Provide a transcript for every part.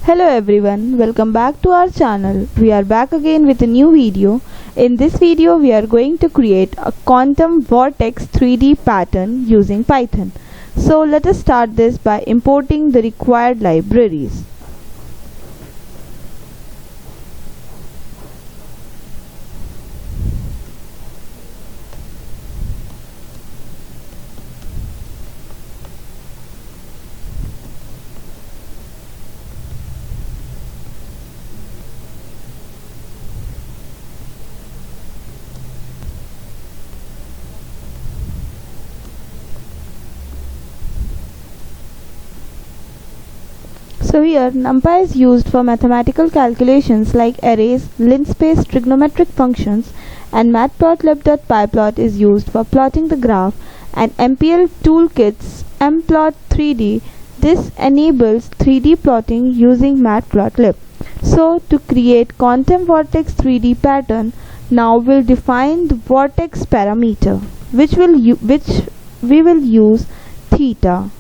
Hello everyone, welcome back to our channel. We are back again with a new video. In this video we are going to create a quantum vortex 3D pattern using Python. So let us start this by importing the required libraries. So here NumPy is used for mathematical calculations like arrays, linspace, trigonometric functions, and matplotlib.pyplot is used for plotting the graph, and MPL toolkits mplot3d. This enables 3D plotting using matplotlib. So to create quantum vortex 3D pattern, now we'll define the vortex parameter, which we will use theta.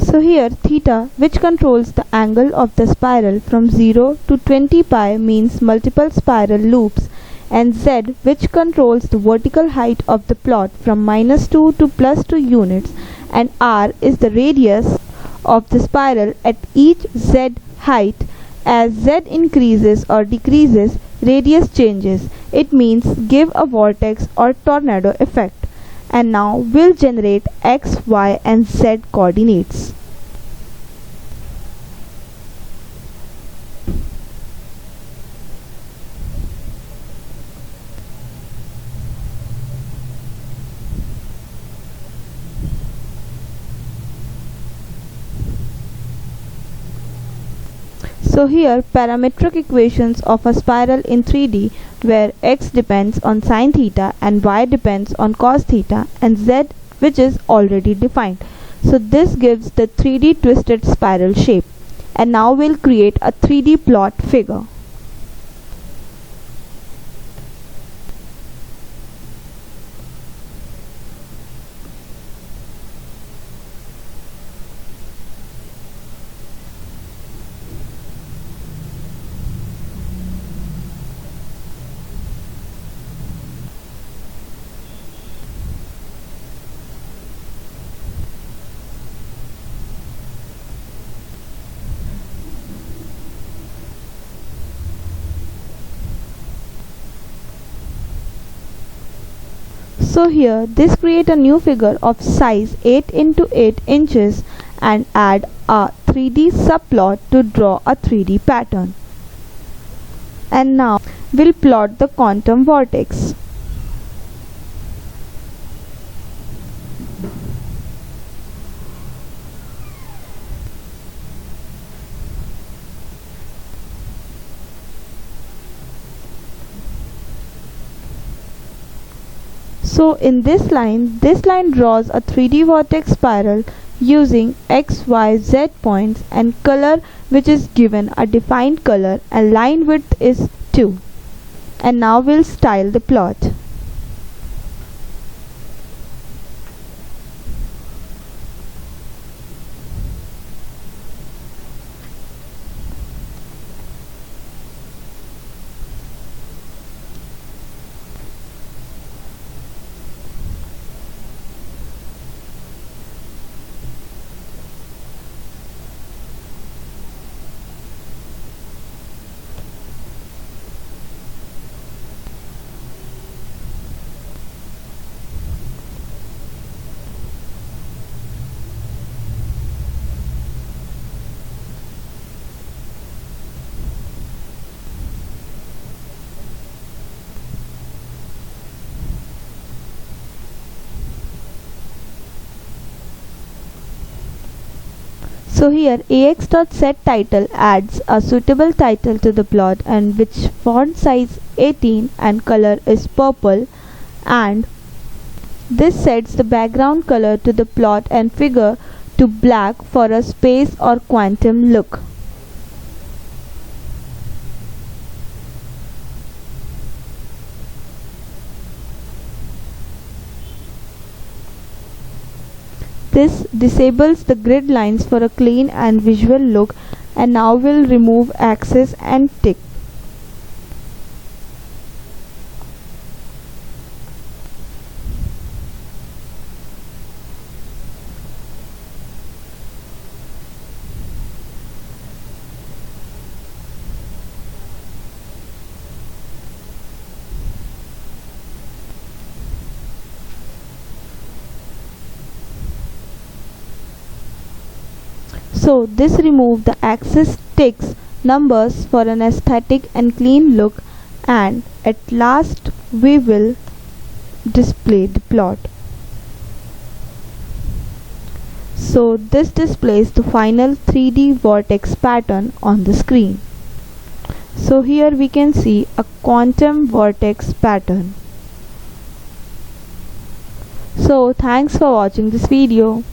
So here theta, which controls the angle of the spiral from 0 to 20 pi, means multiple spiral loops, and z, which controls the vertical height of the plot from -2 to +2 units, and r is the radius of the spiral at each z height. As z increases or decreases, radius changes. It means give a vortex or tornado effect. And now we'll generate x, y, and z coordinates. So here parametric equations of a spiral in 3D, where x depends on sin theta and y depends on cos theta and z, which is already defined. So this gives the 3D twisted spiral shape. And now we'll create a 3D plot figure. So here this create a new figure of size 8 into 8 inches and add a 3D subplot to draw a 3D pattern. And now we'll plot the quantum vortex. So in this line draws a 3D vortex spiral using x, y, z points and color, which is given a defined color, and line width is 2. And now we'll style the plot. So here ax.setTitle adds a suitable title to the plot and which font size 18 and color is purple, and this sets the background color to the plot and figure to black for a space or quantum look. This disables the grid lines for a clean and visual look, and now we'll remove axis and tick. So this remove the axis ticks numbers for an aesthetic and clean look, and at last we will display the plot. So this displays the final 3D vortex pattern on the screen. So here we can see a quantum vortex pattern. So thanks for watching this video.